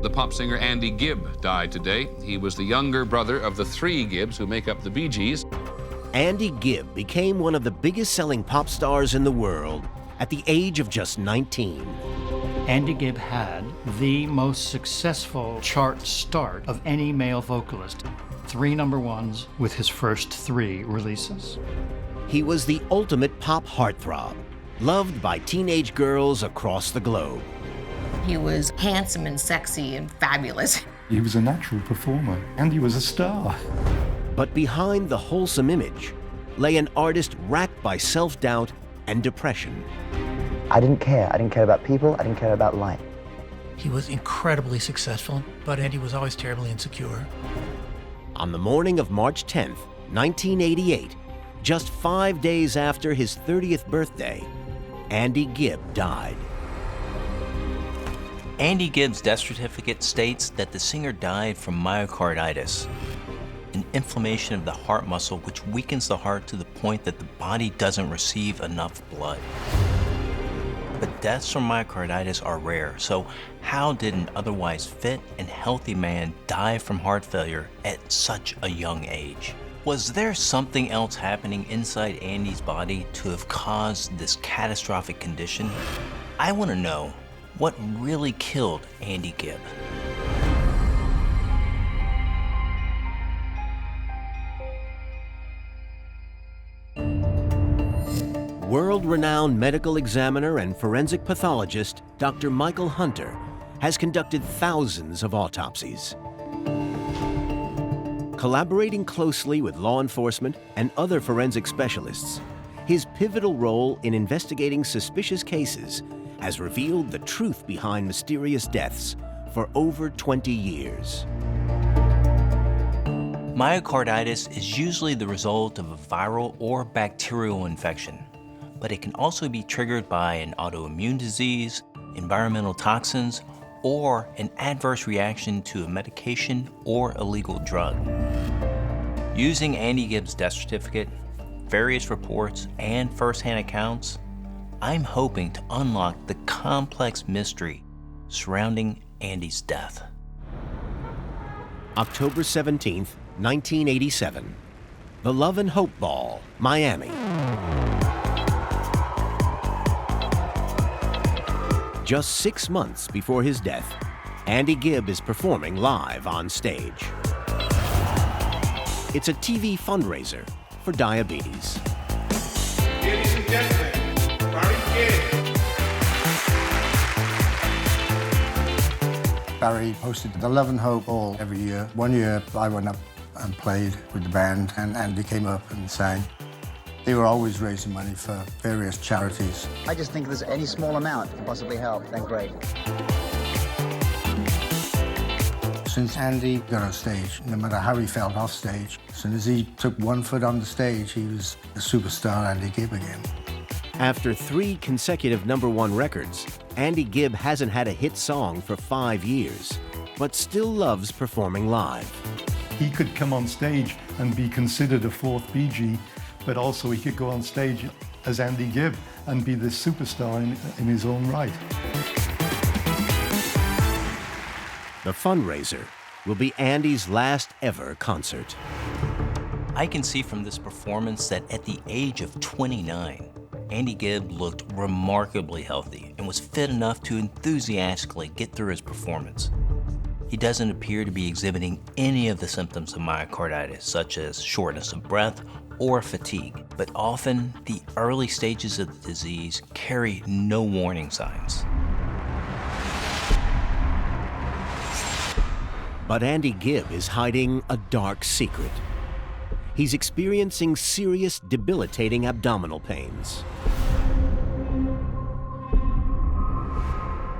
The pop singer Andy Gibb died today. He was the younger brother of the three Gibbs who make up the Bee Gees. Andy Gibb became one of the biggest selling pop stars in the world at the age of just 19. Andy Gibb had the most successful chart start of any male vocalist. 3 number ones with his first 3 releases. He was the ultimate pop heartthrob, loved by teenage girls across the globe. He was handsome and sexy and fabulous. He was a natural performer, and he was a star. But behind the wholesome image lay an artist racked by self-doubt and depression. I didn't care. I didn't care about people. I didn't care about life. He was incredibly successful, but Andy was always terribly insecure. On the morning of March 10th, 1988, just 5 days after his 30th birthday, Andy Gibb died. Andy Gibb's death certificate states that the singer died from myocarditis, an inflammation of the heart muscle which weakens the heart to the point that the body doesn't receive enough blood. But deaths from myocarditis are rare, so how did an otherwise fit and healthy man die from heart failure at such a young age? Was there something else happening inside Andy's body to have caused this catastrophic condition? I want to know what really killed Andy Gibb. World-renowned medical examiner and forensic pathologist Dr. Michael Hunter has conducted thousands of autopsies. Collaborating closely with law enforcement and other forensic specialists, his pivotal role in investigating suspicious cases has revealed the truth behind mysterious deaths for over 20 years. Myocarditis is usually the result of a viral or bacterial infection, but it can also be triggered by an autoimmune disease, environmental toxins, or an adverse reaction to a medication or illegal drug. Using Andy Gibb's death certificate, various reports, and first-hand accounts, I'm hoping to unlock the complex mystery surrounding Andy's death. October 17th, 1987. The Love and Hope Ball, Miami. Just 6 months before his death, Andy Gibb is performing live on stage. It's a TV fundraiser for diabetes. Ladies and gentlemen, Barry hosted the Love and Hope Ball every year. One year I went up and played with the band, and Andy came up and sang. They were always raising money for various charities. I just think if there's any small amount can possibly help, then great. Since Andy got on stage, no matter how he felt off stage, as soon as he took one foot on the stage, he was the superstar Andy Gibb again. After 3 consecutive #1 records, Andy Gibb hasn't had a hit song for 5 years, but still loves performing live. He could come on stage and be considered a 4th Bee Gee, but also he could go on stage as Andy Gibb and be the superstar in his own right. The fundraiser will be Andy's last ever concert. I can see from this performance that at the age of 29, Andy Gibb looked remarkably healthy and was fit enough to enthusiastically get through his performance. He doesn't appear to be exhibiting any of the symptoms of myocarditis, such as shortness of breath or fatigue, but often the early stages of the disease carry no warning signs. But Andy Gibb is hiding a dark secret. He's experiencing serious, debilitating abdominal pains.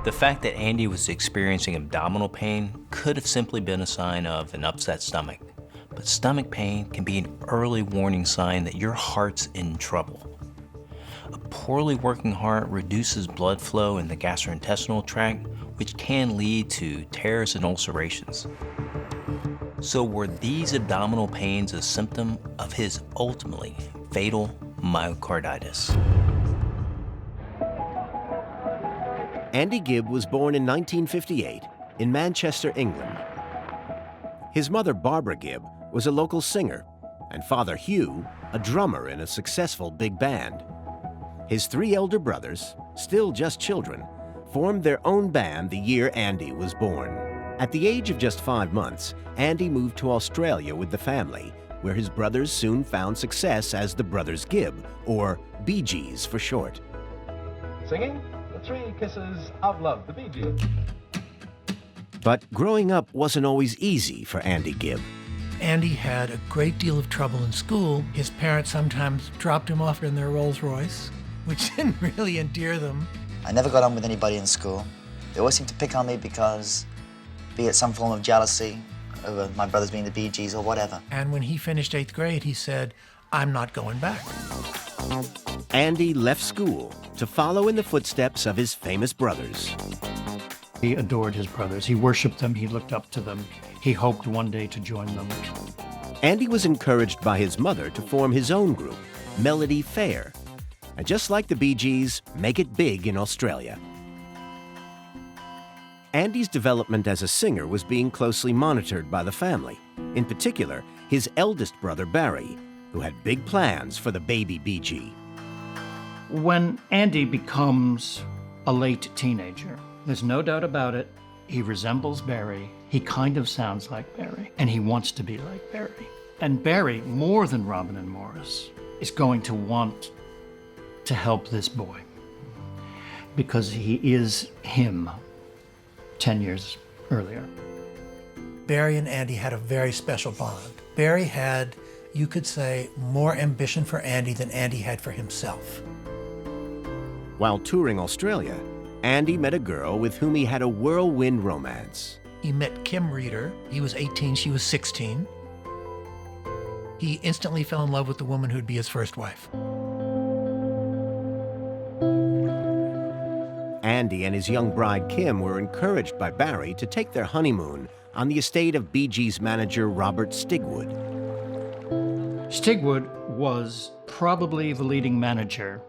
The fact that Andy was experiencing abdominal pain could have simply been a sign of an upset stomach, but stomach pain can be an early warning sign that your heart's in trouble. A poorly working heart reduces blood flow in the gastrointestinal tract, which can lead to tears and ulcerations. So were these abdominal pains a symptom of his ultimately fatal myocarditis? Andy Gibb was born in 1958 in Manchester, England. His mother, Barbara Gibb, was a local singer, and Father Hugh, a drummer in a successful big band. His 3 elder brothers, still just children, formed their own band the year Andy was born. At the age of just 5 months, Andy moved to Australia with the family, where his brothers soon found success as the Brothers Gibb, or Bee Gees for short. Singing The 3 Kisses of Love, the Bee Gees. But growing up wasn't always easy for Andy Gibb. Andy had a great deal of trouble in school. His parents sometimes dropped him off in their Rolls Royce, which didn't really endear them. I never got on with anybody in school. They always seemed to pick on me because, be it some form of jealousy over my brothers being the Bee Gees or whatever. And when he finished 8th grade, he said, "I'm not going back." Andy left school to follow in the footsteps of his famous brothers. He adored his brothers. He worshiped them. He looked up to them. He hoped one day to join them. Andy was encouraged by his mother to form his own group, Melody Fair, and just like the Bee Gees, make it big in Australia. Andy's development as a singer was being closely monitored by the family, in particular, his eldest brother Barry, who had big plans for the baby Bee Gee. When Andy becomes a late teenager, there's no doubt about it, he resembles Barry. He kind of sounds like Barry, and he wants to be like Barry. And Barry, more than Robin and Morris, is going to want to help this boy because he is him 10 years earlier. Barry and Andy had a very special bond. Barry had, you could say, more ambition for Andy than Andy had for himself. While touring Australia, Andy met a girl with whom he had a whirlwind romance. He met Kim Reeder. He was 18, she was 16. He instantly fell in love with the woman who'd be his first wife. Andy and his young bride Kim were encouraged by Barry to take their honeymoon on the estate of Bee Gees manager Robert Stigwood. Stigwood was probably the leading manager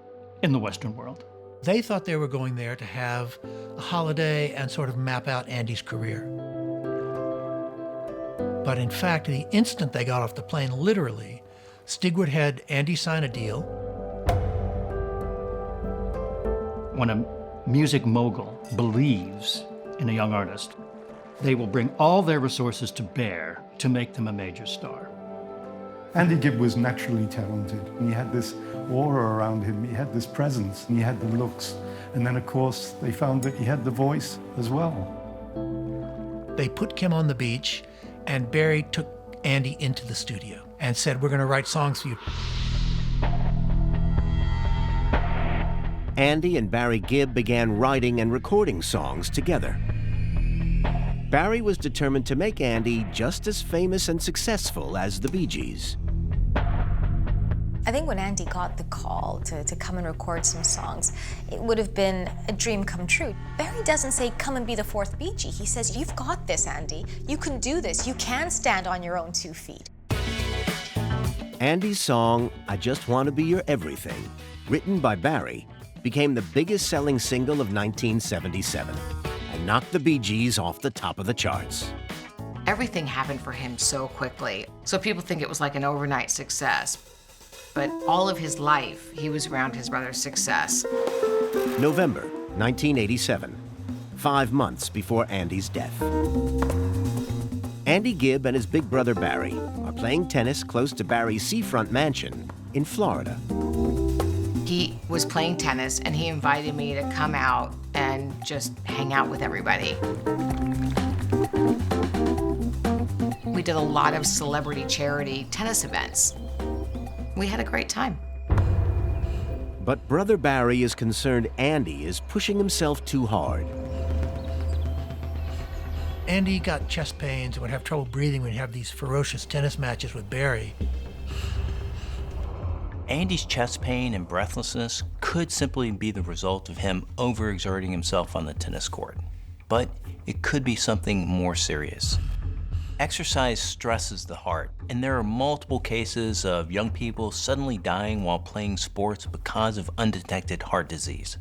in the Western world. They thought they were going there to have a holiday and sort of map out Andy's career. But in fact, the instant they got off the plane, literally, Stigwood had Andy sign a deal. When a music mogul believes in a young artist, they will bring all their resources to bear to make them a major star. Andy Gibb was naturally talented, and he had this aura around him, he had this presence, and he had the looks. And then, of course, they found that he had the voice as well. They put Kim on the beach, and Barry took Andy into the studio and said, "We're going to write songs for you." Andy and Barry Gibb began writing and recording songs together. Barry was determined to make Andy just as famous and successful as the Bee Gees. I think when Andy got the call to come and record some songs, it would have been a dream come true. Barry doesn't say, "Come and be the 4th Bee Gee." He says, "You've got this, Andy. You can do this. You can stand on your own 2 feet." Andy's song, "I Just Want to Be Your Everything," written by Barry, became the biggest selling single of 1977 and knocked the Bee Gees off the top of the charts. Everything happened for him so quickly. So people think it was like an overnight success. But all of his life, he was around his brother's success. November 1987, 5 months before Andy's death. Andy Gibb and his big brother Barry are playing tennis close to Barry's seafront mansion in Florida. He was playing tennis and he invited me to come out and just hang out with everybody. We did a lot of celebrity charity tennis events. We had a great time. But brother Barry is concerned Andy is pushing himself too hard. Andy got chest pains and would have trouble breathing when he'd have these ferocious tennis matches with Barry. Andy's chest pain and breathlessness could simply be the result of him overexerting himself on the tennis court. But it could be something more serious. Exercise stresses the heart, and there are multiple cases of young people suddenly dying while playing sports because of undetected heart disease.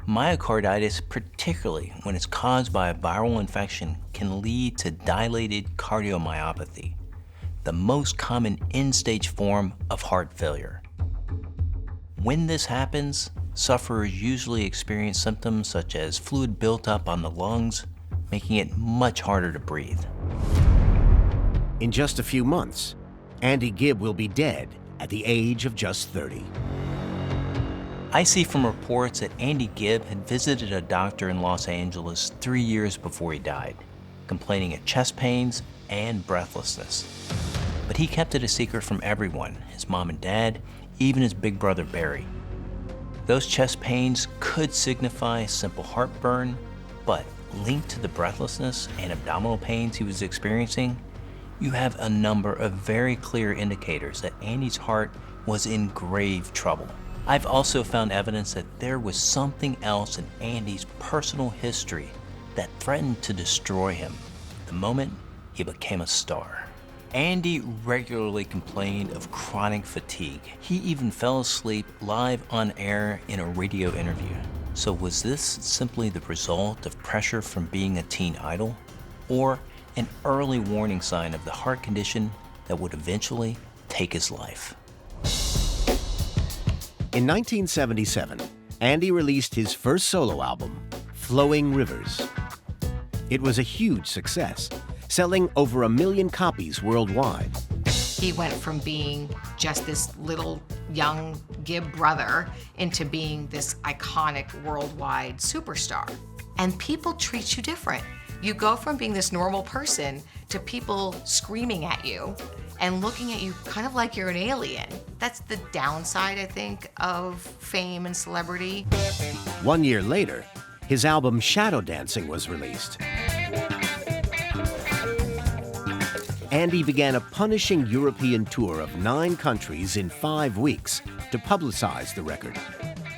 Myocarditis, particularly when it's caused by a viral infection, can lead to dilated cardiomyopathy, the most common end-stage form of heart failure. When this happens, sufferers usually experience symptoms such as fluid buildup on the lungs, making it much harder to breathe. In just a few months, Andy Gibb will be dead at the age of just 30. I see from reports that Andy Gibb had visited a doctor in Los Angeles 3 years before he died, complaining of chest pains and breathlessness. But he kept it a secret from everyone, his mom and dad, even his big brother Barry. Those chest pains could signify simple heartburn, but linked to the breathlessness and abdominal pains he was experiencing, you have a number of very clear indicators that Andy's heart was in grave trouble. I've also found evidence that there was something else in Andy's personal history that threatened to destroy him the moment he became a star. Andy regularly complained of chronic fatigue. He even fell asleep live on air in a radio interview. So was this simply the result of pressure from being a teen idol, or an early warning sign of the heart condition that would eventually take his life? In 1977, Andy released his first solo album, Flowing Rivers. It was a huge success, selling over 1 million copies worldwide. He went from being just this little young Gibb brother into being this iconic worldwide superstar. And people treat you different. You go from being this normal person to people screaming at you and looking at you kind of like you're an alien. That's the downside, I think, of fame and celebrity. 1 year later, his album Shadow Dancing was released. Andy began a punishing European tour of 9 countries in 5 weeks to publicize the record.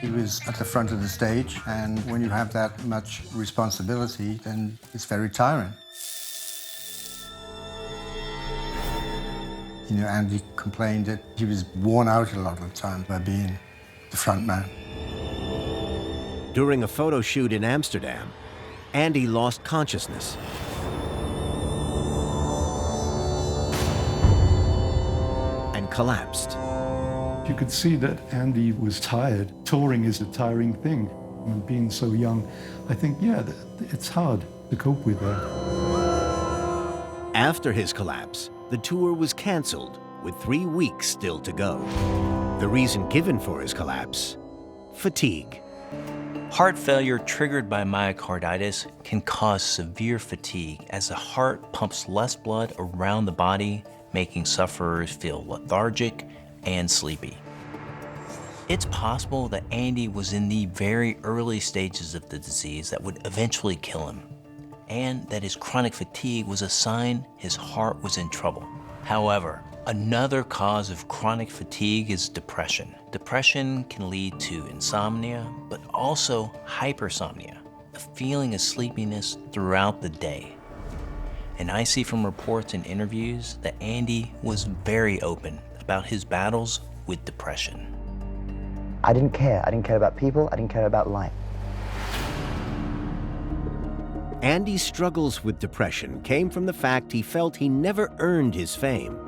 He was at the front of the stage, and when you have that much responsibility, then it's very tiring. You know, Andy complained that he was worn out a lot of the time by being the front man. During a photo shoot in Amsterdam, Andy lost consciousness. And collapsed. You could see that Andy was tired. Touring is a tiring thing. And being so young, I think, yeah, it's hard to cope with that. After his collapse, the tour was canceled with 3 weeks still to go. The reason given for his collapse: fatigue. Heart failure triggered by myocarditis can cause severe fatigue as the heart pumps less blood around the body, making sufferers feel lethargic and sleepy. It's possible that Andy was in the very early stages of the disease that would eventually kill him, and that his chronic fatigue was a sign his heart was in trouble. However, another cause of chronic fatigue is depression. Depression can lead to insomnia, but also hypersomnia, a feeling of sleepiness throughout the day. And I see from reports and interviews that Andy was very open about his battles with depression. I didn't care. I didn't care about people. I didn't care about life. Andy's struggles with depression came from the fact he felt he never earned his fame,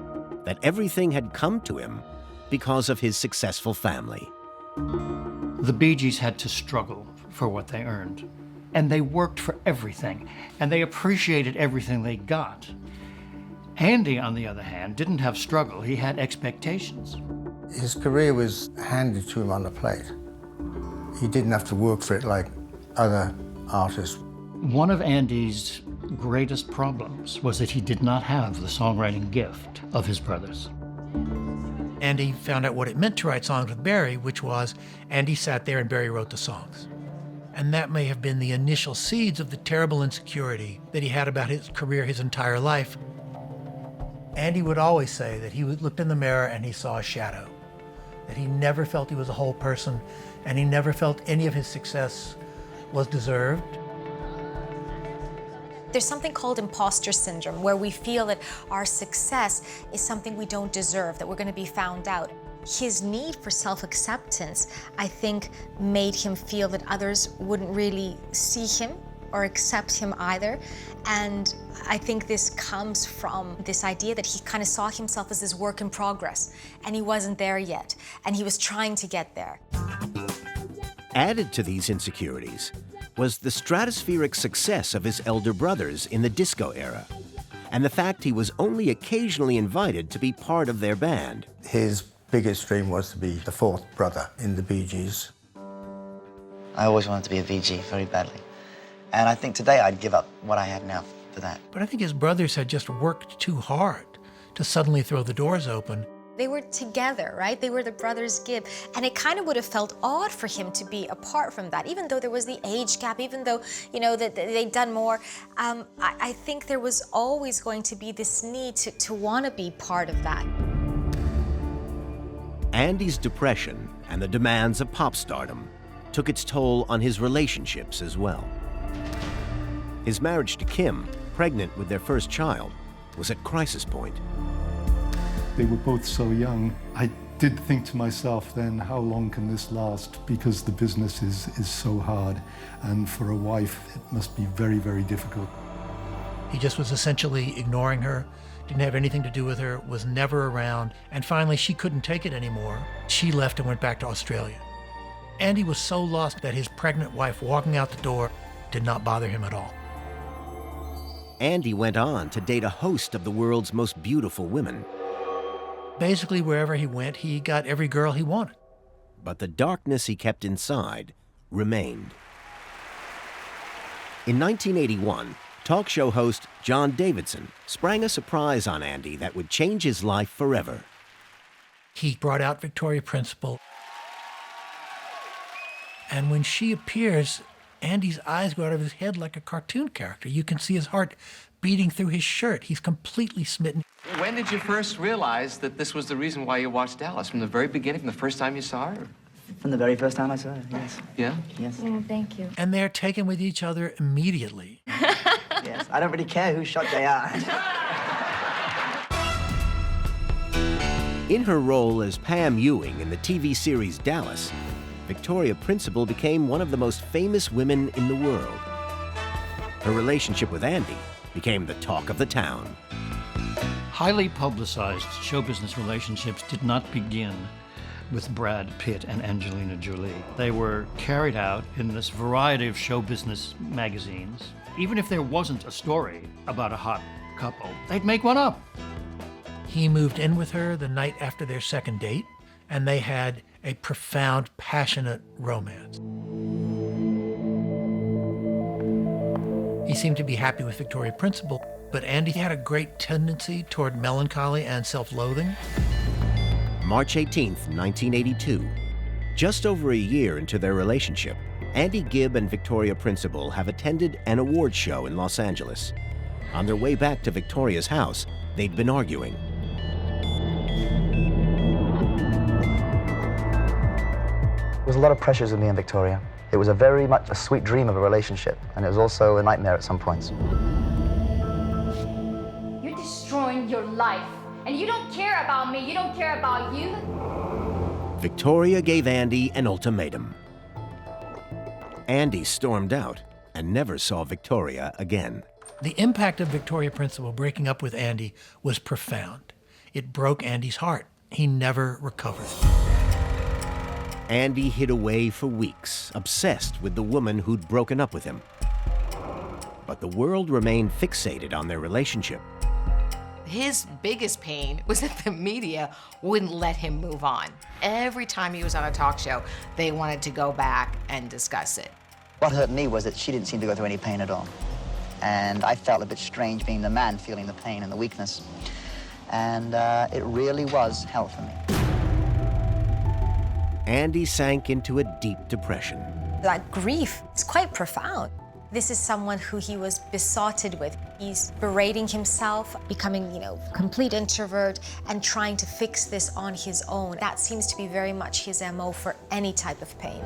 that everything had come to him because of his successful family. The Bee Gees had to struggle for what they earned, and they worked for everything, and they appreciated everything they got. Andy, on the other hand, didn't have struggle. He had expectations. His career was handed to him on a plate. He didn't have to work for it like other artists. One of Andy's greatest problems was that he did not have the songwriting gift of his brothers. Andy found out what it meant to write songs with Barry, which was Andy sat there and Barry wrote the songs. And that may have been the initial seeds of the terrible insecurity that he had about his career his entire life. Andy would always say that he looked in the mirror and he saw a shadow, that he never felt he was a whole person, and he never felt any of his success was deserved. There's something called imposter syndrome, where we feel that our success is something we don't deserve, that we're going to be found out. His need for self-acceptance, I think, made him feel that others wouldn't really see him or accept him either. And I think this comes from this idea that he kind of saw himself as this work in progress, and he wasn't there yet, and he was trying to get there. Added to these insecurities was the stratospheric success of his elder brothers in the disco era, and the fact he was only occasionally invited to be part of their band. His biggest dream was to be the fourth brother in the Bee Gees. I always wanted to be a VG very badly. And I think today I'd give up what I had now for that. But I think his brothers had just worked too hard to suddenly throw the doors open. They were together, right? They were the brothers Gibb. And it kind of would have felt odd for him to be apart from that, even though there was the age gap, even though, you know, that they'd done more. I think there was always going to be this need to want to be part of that. Andy's depression and the demands of pop stardom took its toll on his relationships as well. His marriage to Kim, pregnant with their first child, was at crisis point. They were both so young. I did think to myself then, how long can this last? Because the business is so hard, and for a wife, it must be very, very difficult. He just was essentially ignoring her, didn't have anything to do with her, was never around, and finally she couldn't take it anymore. She left and went back to Australia. Andy was so lost that his pregnant wife walking out the door did not bother him at all. Andy went on to date a host of the world's most beautiful women. Basically, wherever he went, he got every girl he wanted. But the darkness he kept inside remained. In 1981, talk show host John Davidson sprang a surprise on Andy that would change his life forever. He brought out Victoria Principal. And when she appears, Andy's eyes go out of his head like a cartoon character. You can see his heart beating through his shirt. He's completely smitten. When did you first realize that this was the reason why you watched Dallas? From the very beginning, from the first time you saw her? From the very first time I saw her, yes. Yeah? Yes. Oh, thank you. And they're taken with each other immediately. Yes. I don't really care who shot JR. In her role as Pam Ewing in the TV series Dallas, Victoria Principal became one of the most famous women in the world. Her relationship with Andy became the talk of the town. Highly publicized show business relationships did not begin with Brad Pitt and Angelina Jolie. They were carried out in this variety of show business magazines. Even if there wasn't a story about a hot couple, they'd make one up. He moved in with her the night after their second date, and they had a profound, passionate romance. He seemed to be happy with Victoria Principal, but Andy had a great tendency toward melancholy and self-loathing. March 18th, 1982. Just over a year into their relationship, Andy Gibb and Victoria Principal have attended an award show in Los Angeles. On their way back to Victoria's house, they'd been arguing. There was a lot of pressures with me and Victoria. It was very much a sweet dream of a relationship, and it was also a nightmare at some points. You're destroying your life, and you don't care about me, you don't care about you. Victoria gave Andy an ultimatum. Andy stormed out and never saw Victoria again. The impact of Victoria Principal breaking up with Andy was profound. It broke Andy's heart. He never recovered. Andy hid away for weeks, obsessed with the woman who'd broken up with him. But the world remained fixated on their relationship. His biggest pain was that the media wouldn't let him move on. Every time he was on a talk show, they wanted to go back and discuss it. What hurt me was that she didn't seem to go through any pain at all. And I felt a bit strange being the man feeling the pain and the weakness. And it really was hell for me. Andy sank into a deep depression. That grief is quite profound. This is someone who he was besotted with. He's berating himself, becoming, complete introvert, and trying to fix this on his own. That seems to be very much his MO for any type of pain.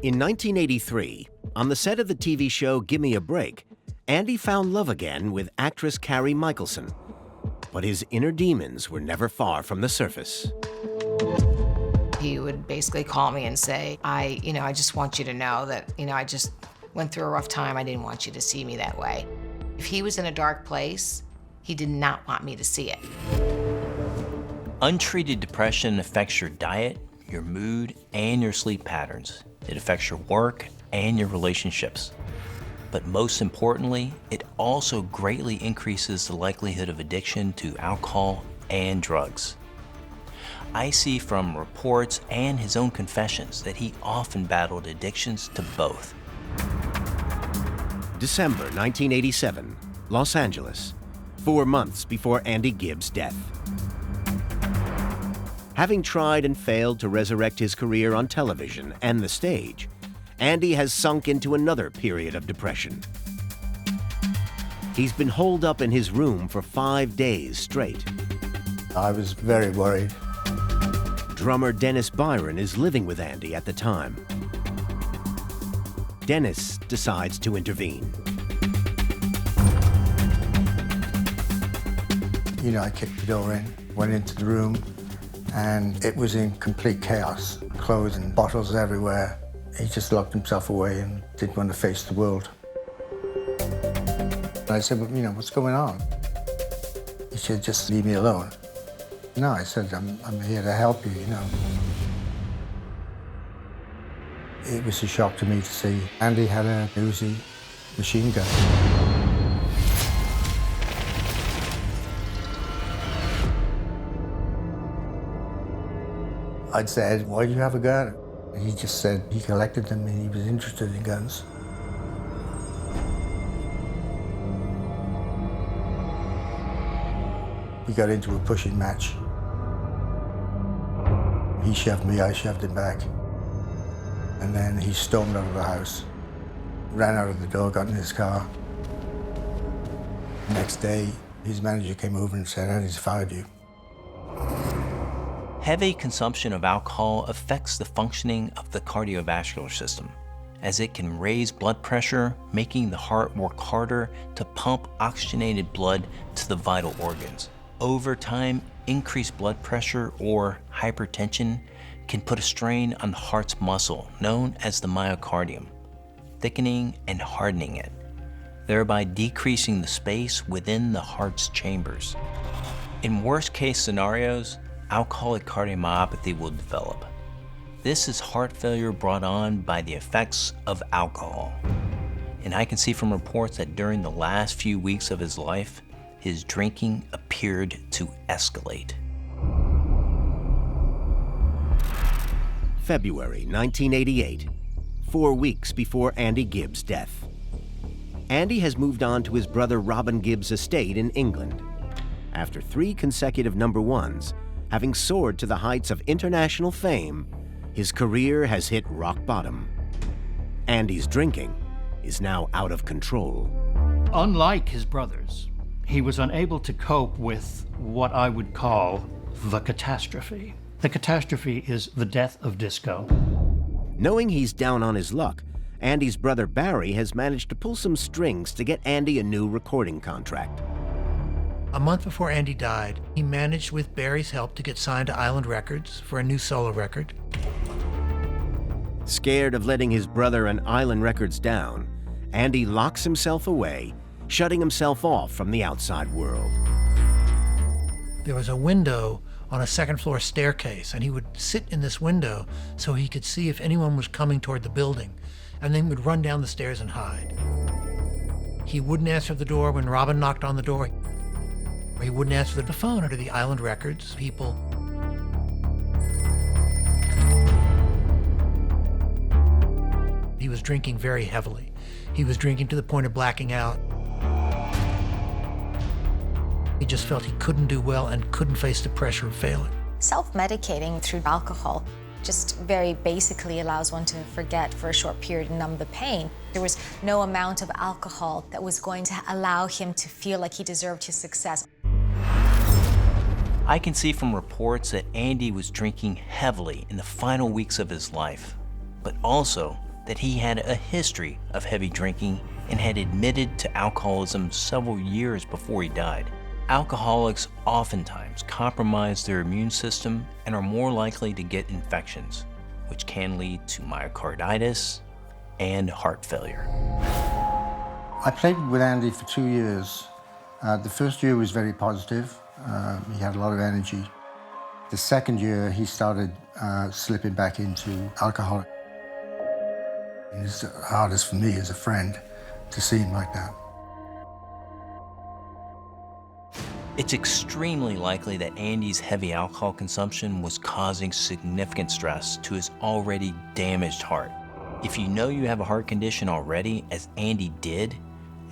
In 1983, on the set of the TV show Gimme a Break, Andy found love again with actress Carrie Michelson. But his inner demons were never far from the surface. He would basically call me and say, I just want you to know that, I just went through a rough time. I didn't want you to see me that way. If he was in a dark place, he did not want me to see it. Untreated depression affects your diet, your mood, and your sleep patterns. It affects your work and your relationships. But most importantly, it also greatly increases the likelihood of addiction to alcohol and drugs. I see from reports and his own confessions that he often battled addictions to both. December 1987, Los Angeles, 4 months before Andy Gibb's death. Having tried and failed to resurrect his career on television and the stage, Andy has sunk into another period of depression. He's been holed up in his room for 5 days straight. I was very worried. Drummer Dennis Byron is living with Andy at the time. Dennis decides to intervene. I kicked the door in, went into the room, and it was in complete chaos. Clothes and bottles everywhere. He just locked himself away and didn't want to face the world. And I said, well, what's going on? He said, just leave me alone. No, I said, I'm here to help you, It was a shock to me to see Andy had a Uzi machine gun. I'd said, why do you have a gun? He just said he collected them and he was interested in guns. We got into a pushing match. He shoved me, I shoved him back. And then he stormed out of the house, ran out of the door, got in his car. The next day, his manager came over and said, Andy's fired you. Heavy consumption of alcohol affects the functioning of the cardiovascular system, as it can raise blood pressure, making the heart work harder to pump oxygenated blood to the vital organs. Over time, increased blood pressure or hypertension can put a strain on the heart's muscle, known as the myocardium, thickening and hardening it, thereby decreasing the space within the heart's chambers. In worst-case scenarios, alcoholic cardiomyopathy will develop. This is heart failure brought on by the effects of alcohol. And I can see from reports that during the last few weeks of his life, his drinking appeared to escalate. February 1988, 4 weeks before Andy Gibb's death. Andy has moved on to his brother Robin Gibb's estate in England. After 3 consecutive #1s, having soared to the heights of international fame, his career has hit rock bottom. Andy's drinking is now out of control. Unlike his brothers, he was unable to cope with what I would call the catastrophe. The catastrophe is the death of disco. Knowing he's down on his luck, Andy's brother Barry has managed to pull some strings to get Andy a new recording contract. A month before Andy died, he managed with Barry's help to get signed to Island Records for a new solo record. Scared of letting his brother and Island Records down, Andy locks himself away, shutting himself off from the outside world. There was a window on a second-floor staircase, and he would sit in this window so he could see if anyone was coming toward the building, and then would run down the stairs and hide. He wouldn't answer the door when Robin knocked on the door. Or he wouldn't answer the phone or to the Island Records people. He was drinking very heavily. He was drinking to the point of blacking out. He just felt he couldn't do well and couldn't face the pressure of failing. Self-medicating through alcohol just very basically allows one to forget for a short period and numb the pain. There was no amount of alcohol that was going to allow him to feel like he deserved his success. I can see from reports that Andy was drinking heavily in the final weeks of his life, but also that he had a history of heavy drinking and had admitted to alcoholism several years before he died. Alcoholics oftentimes compromise their immune system and are more likely to get infections, which can lead to myocarditis and heart failure. I played with Andy for 2 years. The first year was very positive. He had a lot of energy. The second year, he started slipping back into alcohol. It's the hardest for me as a friend to see him like that. It's extremely likely that Andy's heavy alcohol consumption was causing significant stress to his already damaged heart. If you know you have a heart condition already, as Andy did,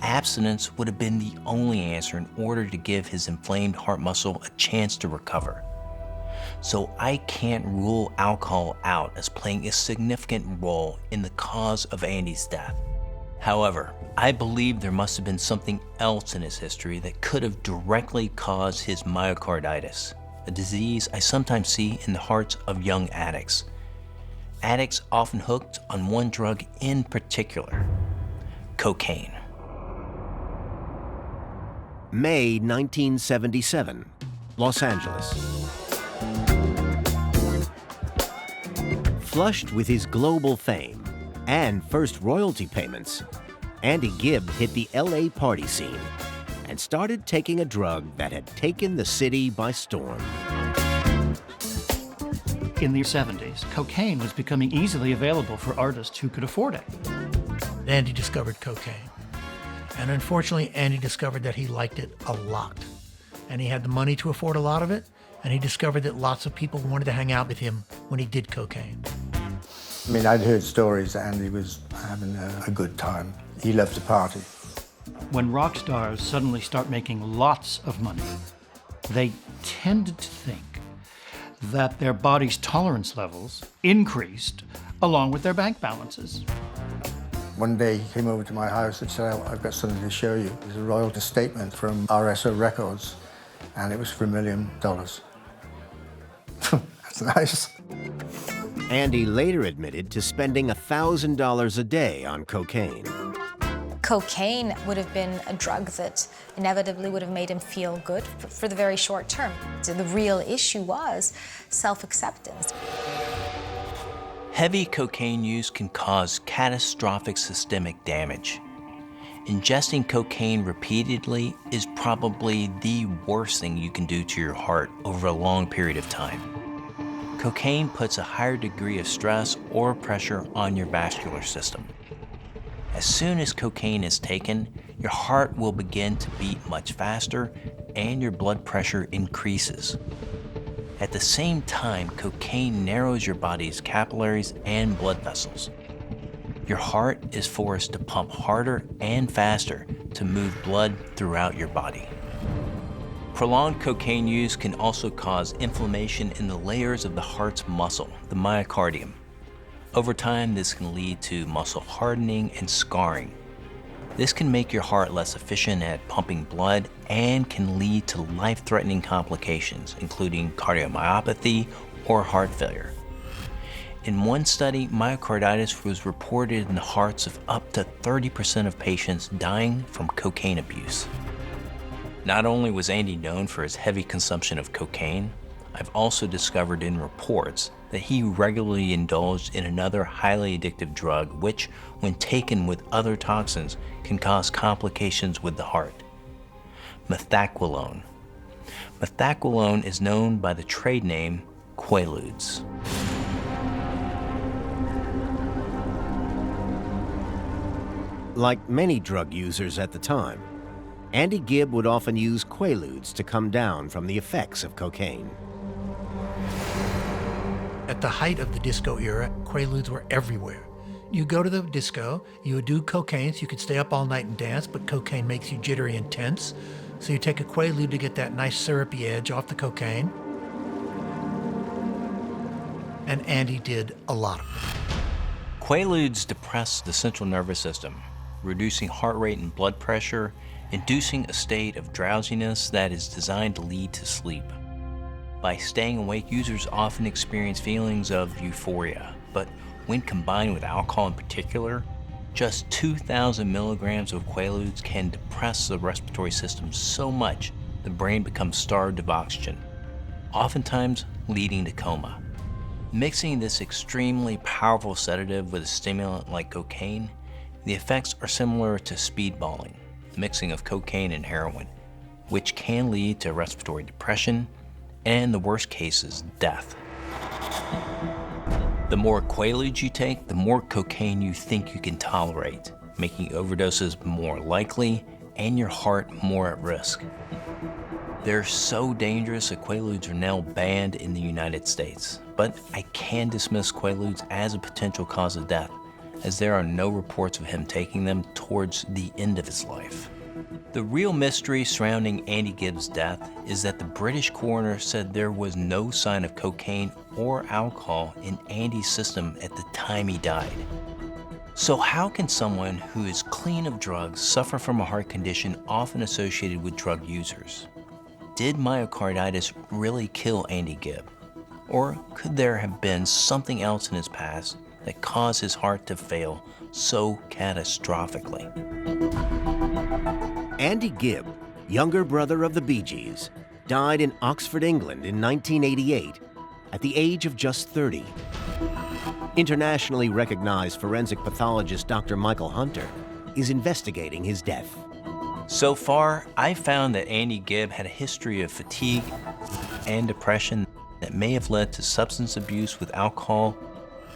abstinence would have been the only answer in order to give his inflamed heart muscle a chance to recover. So I can't rule alcohol out as playing a significant role in the cause of Andy's death. However, I believe there must have been something else in his history that could have directly caused his myocarditis, a disease I sometimes see in the hearts of young addicts. Addicts often hooked on one drug in particular, cocaine. May 1977, Los Angeles. Flushed with his global fame and first royalty payments, Andy Gibb hit the LA party scene and started taking a drug that had taken the city by storm. In the 70s, cocaine was becoming easily available for artists who could afford it. Andy discovered cocaine. And unfortunately, Andy discovered that he liked it a lot. And he had the money to afford a lot of it, and he discovered that lots of people wanted to hang out with him when he did cocaine. I mean, I'd heard stories that Andy was having a good time. He loved to party. When rock stars suddenly start making lots of money, they tended to think that their body's tolerance levels increased along with their bank balances. One day he came over to my house and said, I've got something to show you. It was a royalty statement from RSO Records, and it was for $1 million. That's nice. Andy later admitted to spending $1,000 a day on cocaine. Cocaine would have been a drug that inevitably would have made him feel good for the very short term. So the real issue was self-acceptance. Heavy cocaine use can cause catastrophic systemic damage. Ingesting cocaine repeatedly is probably the worst thing you can do to your heart over a long period of time. Cocaine puts a higher degree of stress or pressure on your vascular system. As soon as cocaine is taken, your heart will begin to beat much faster and your blood pressure increases. At the same time, cocaine narrows your body's capillaries and blood vessels. Your heart is forced to pump harder and faster to move blood throughout your body. Prolonged cocaine use can also cause inflammation in the layers of the heart's muscle, the myocardium. Over time, this can lead to muscle hardening and scarring. This can make your heart less efficient at pumping blood and can lead to life-threatening complications, including cardiomyopathy or heart failure. In one study, myocarditis was reported in the hearts of up to 30% of patients dying from cocaine abuse. Not only was Andy known for his heavy consumption of cocaine, I've also discovered in reports that he regularly indulged in another highly addictive drug which, when taken with other toxins, can cause complications with the heart. Methaqualone. Methaqualone is known by the trade name Quaaludes. Like many drug users at the time, Andy Gibb would often use Quaaludes to come down from the effects of cocaine. At the height of the disco era, Quaaludes were everywhere. You go to the disco, you would do cocaine so you could stay up all night and dance, but cocaine makes you jittery and tense. So you take a Quaalude to get that nice syrupy edge off the cocaine. And Andy did a lot of them. Quaaludes depress the central nervous system, reducing heart rate and blood pressure, inducing a state of drowsiness that is designed to lead to sleep. By staying awake, users often experience feelings of euphoria, but when combined with alcohol in particular, just 2,000 milligrams of Quaaludes can depress the respiratory system so much the brain becomes starved of oxygen, oftentimes leading to coma. Mixing this extremely powerful sedative with a stimulant like cocaine, the effects are similar to speedballing, the mixing of cocaine and heroin, which can lead to respiratory depression and, in the worst cases, death. The more Quaaludes you take, the more cocaine you think you can tolerate, making overdoses more likely and your heart more at risk. They're so dangerous that Quaaludes are now banned in the United States. But I can dismiss Quaaludes as a potential cause of death, as there are no reports of him taking them towards the end of his life. The real mystery surrounding Andy Gibb's death is that the British coroner said there was no sign of cocaine or alcohol in Andy's system at the time he died. So how can someone who is clean of drugs suffer from a heart condition often associated with drug users? Did myocarditis really kill Andy Gibb? Or could there have been something else in his past that caused his heart to fail so catastrophically? Andy Gibb, younger brother of the Bee Gees, died in Oxford, England in 1988 at the age of just 30. Internationally recognized forensic pathologist Dr. Michael Hunter is investigating his death. So far, I've found that Andy Gibb had a history of fatigue and depression that may have led to substance abuse with alcohol,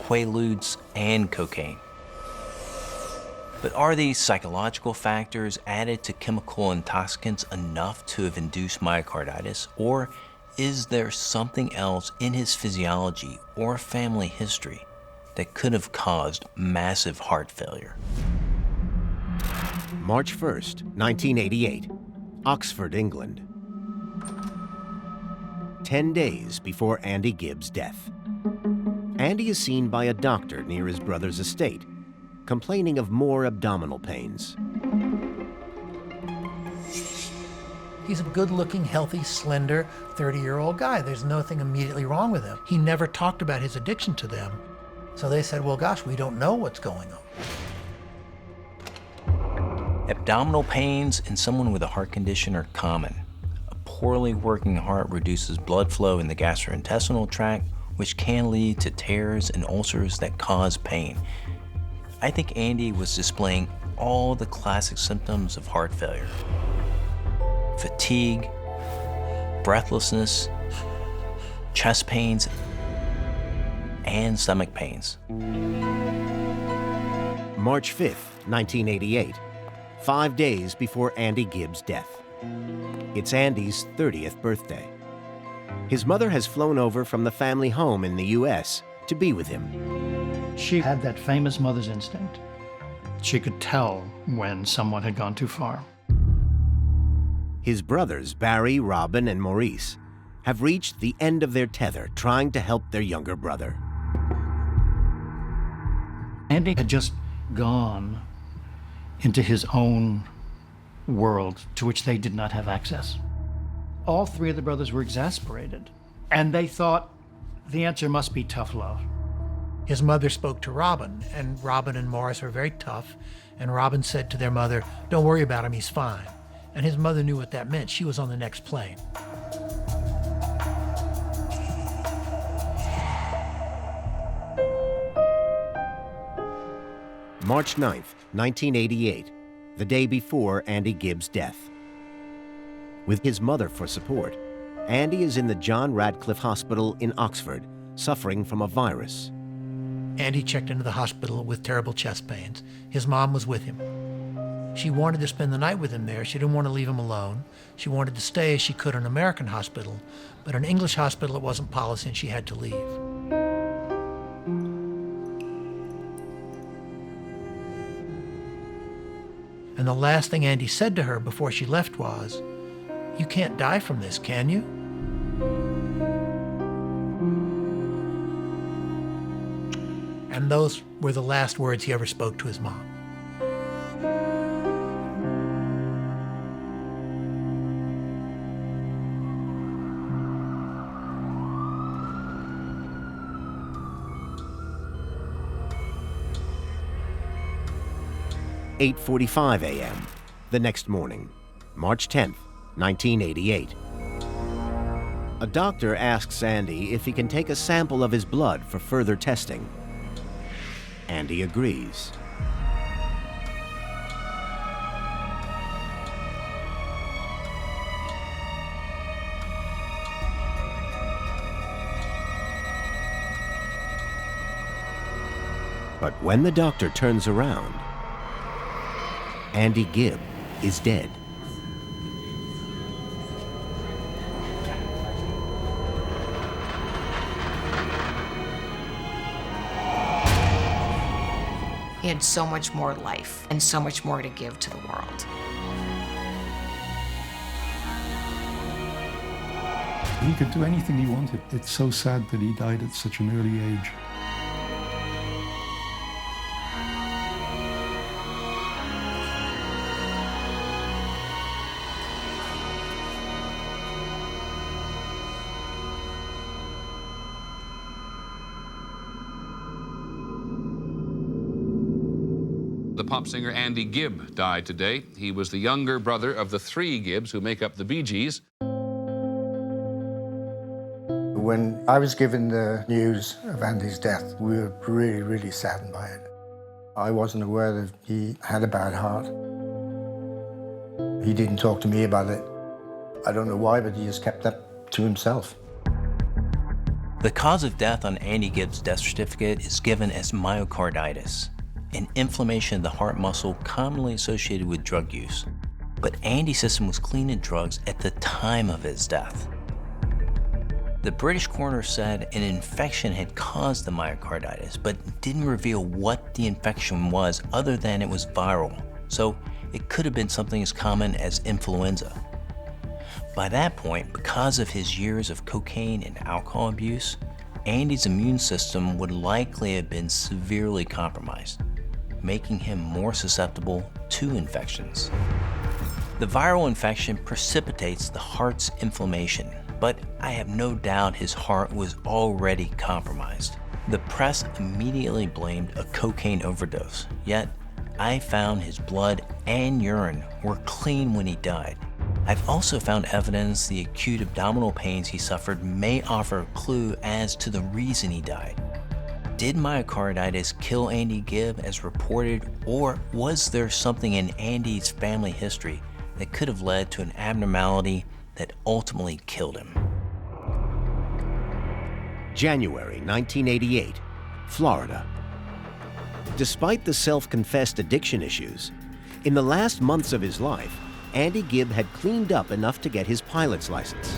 Quaaludes, and cocaine. But are these psychological factors added to chemical intoxicants enough to have induced myocarditis? Or is there something else in his physiology or family history that could have caused massive heart failure? March 1st, 1988, Oxford, England. 10 days before Andy Gibb's death. Andy is seen by a doctor near his brother's estate, complaining of more abdominal pains. He's a good-looking, healthy, slender, 30-year-old guy. There's nothing immediately wrong with him. He never talked about his addiction to them. So they said, well, gosh, we don't know what's going on. Abdominal pains in someone with a heart condition are common. A poorly working heart reduces blood flow in the gastrointestinal tract, which can lead to tears and ulcers that cause pain. I think Andy was displaying all the classic symptoms of heart failure: fatigue, breathlessness, chest pains, and stomach pains. March 5th, 1988, 5 days before Andy Gibb's death. It's Andy's 30th birthday. His mother has flown over from the family home in the U.S. to be with him. She had that famous mother's instinct. She could tell when someone had gone too far. His brothers, Barry, Robin, and Maurice, have reached the end of their tether trying to help their younger brother. Andy had just gone into his own world to which they did not have access. All three of the brothers were exasperated, and they thought the answer must be tough love. His mother spoke to Robin, and Robin and Morris were very tough, and Robin said to their mother, "Don't worry about him, he's fine." And his mother knew what that meant. She was on the next plane. March 9th, 1988, the day before Andy Gibb's death. With his mother for support, Andy is in the John Radcliffe Hospital in Oxford, suffering from a virus. Andy checked into the hospital with terrible chest pains. His mom was with him. She wanted to spend the night with him there. She didn't want to leave him alone. She wanted to stay as she could in an American hospital, but an English hospital, it wasn't policy, and she had to leave. And the last thing Andy said to her before she left was, "You can't die from this, can you?" And those were the last words he ever spoke to his mom. "8:45 a.m. the next morning, March 10th, 1988. A doctor asks Andy if he can take a sample of his blood for further testing. Andy agrees. But when the doctor turns around, Andy Gibb is dead. He had so much more life and so much more to give to the world. He could do anything he wanted. It's so sad that he died at such an early age. The pop singer Andy Gibb died today. He was the younger brother of the three Gibbs who make up the Bee Gees. When I was given the news of Andy's death, we were really, really saddened by it. I wasn't aware that he had a bad heart. He didn't talk to me about it. I don't know why, but he just kept that to himself. The cause of death on Andy Gibb's death certificate is given as myocarditis, an inflammation of the heart muscle commonly associated with drug use. But Andy's system was clean of drugs at the time of his death. The British coroner said an infection had caused the myocarditis, but didn't reveal what the infection was other than it was viral, so it could have been something as common as influenza. By that point, because of his years of cocaine and alcohol abuse, Andy's immune system would likely have been severely compromised, making him more susceptible to infections. The viral infection precipitates the heart's inflammation, but I have no doubt his heart was already compromised. The press immediately blamed a cocaine overdose, yet I found his blood and urine were clean when he died. I've also found evidence the acute abdominal pains he suffered may offer a clue as to the reason he died. Did myocarditis kill Andy Gibb as reported, or was there something in Andy's family history that could have led to an abnormality that ultimately killed him? January 1988, Florida. Despite the self-confessed addiction issues, in the last months of his life, Andy Gibb had cleaned up enough to get his pilot's license.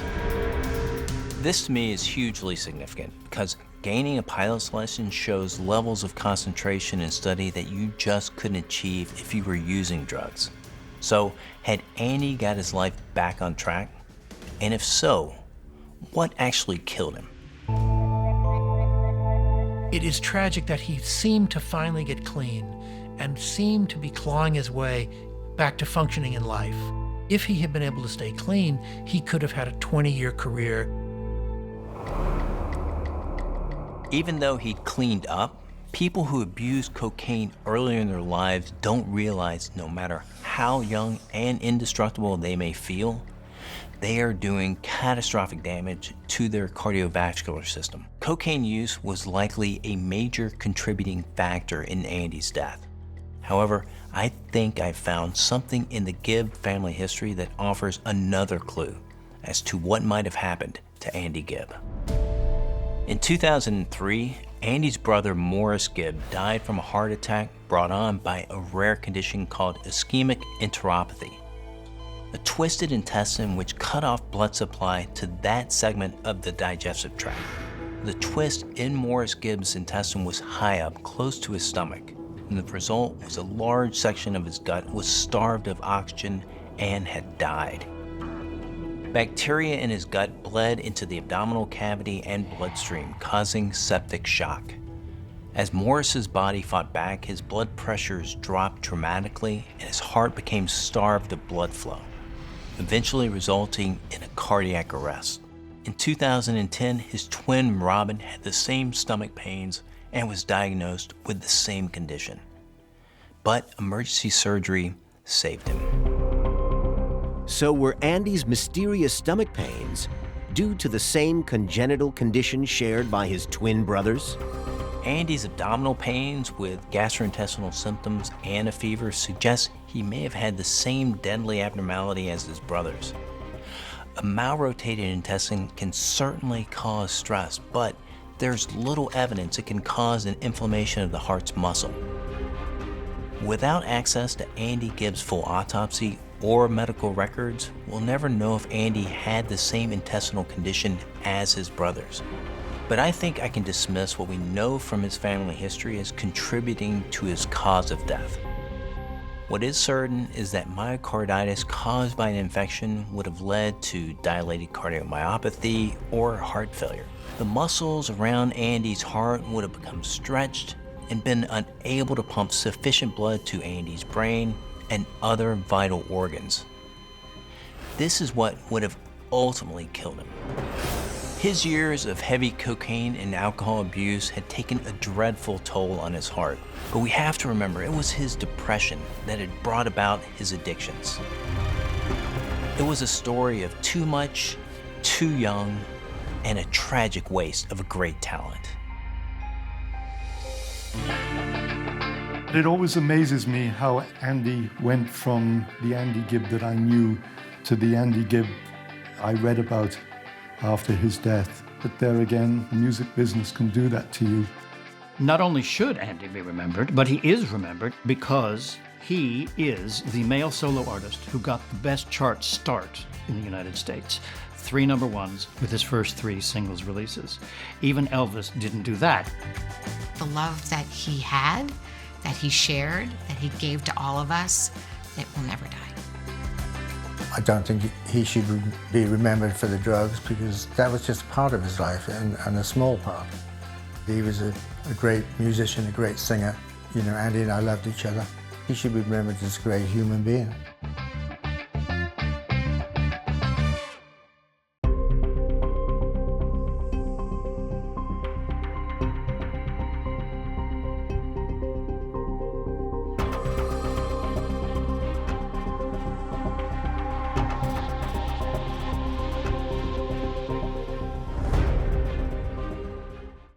This to me is hugely significant because gaining a pilot's license shows levels of concentration and study that you just couldn't achieve if you were using drugs. So, had Andy got his life back on track? And if so, what actually killed him? It is tragic that he seemed to finally get clean and seemed to be clawing his way back to functioning in life. If he had been able to stay clean, he could have had a 20-year career. Even though he'd cleaned up, people who abuse cocaine earlier in their lives don't realize no matter how young and indestructible they may feel, they are doing catastrophic damage to their cardiovascular system. Cocaine use was likely a major contributing factor in Andy's death. However, I think I found something in the Gibb family history that offers another clue as to what might have happened to Andy Gibb. In 2003, Andy's brother Morris Gibb died from a heart attack brought on by a rare condition called ischemic enteropathy, a twisted intestine which cut off blood supply to that segment of the digestive tract. The twist in Morris Gibb's intestine was high up, close to his stomach, and the result was a large section of his gut was starved of oxygen and had died. Bacteria in his gut bled into the abdominal cavity and bloodstream, causing septic shock. As Morris's body fought back, his blood pressures dropped dramatically and his heart became starved of blood flow, eventually resulting in a cardiac arrest. In 2010, his twin Robin had the same stomach pains and was diagnosed with the same condition. But emergency surgery saved him. So were Andy's mysterious stomach pains due to the same congenital condition shared by his twin brothers? Andy's abdominal pains with gastrointestinal symptoms and a fever suggest he may have had the same deadly abnormality as his brothers. A malrotated intestine can certainly cause stress, but there's little evidence it can cause an inflammation of the heart's muscle. Without access to Andy Gibb's full autopsy or medical records, we'll never know if Andy had the same intestinal condition as his brothers. But I think I can dismiss what we know from his family history as contributing to his cause of death. What is certain is that myocarditis caused by an infection would have led to dilated cardiomyopathy or heart failure. The muscles around Andy's heart would have become stretched and been unable to pump sufficient blood to Andy's brain and other vital organs. This is what would have ultimately killed him. His years of heavy cocaine and alcohol abuse had taken a dreadful toll on his heart. But we have to remember, it was his depression that had brought about his addictions. It was a story of too much, too young, and a tragic waste of a great talent. It always amazes me how Andy went from the Andy Gibb that I knew to the Andy Gibb I read about after his death. But there again, the music business can do that to you. Not only should Andy be remembered, but he is remembered because he is the male solo artist who got the best chart start in the United States. 3 number ones with his first 3 singles releases. Even Elvis didn't do that. The love that he had, that he shared, that he gave to all of us, it will never die. I don't think he should be remembered for the drugs because that was just part of his life and a small part. He was a great musician, a great singer. You know, Andy and I loved each other. He should be remembered as a great human being.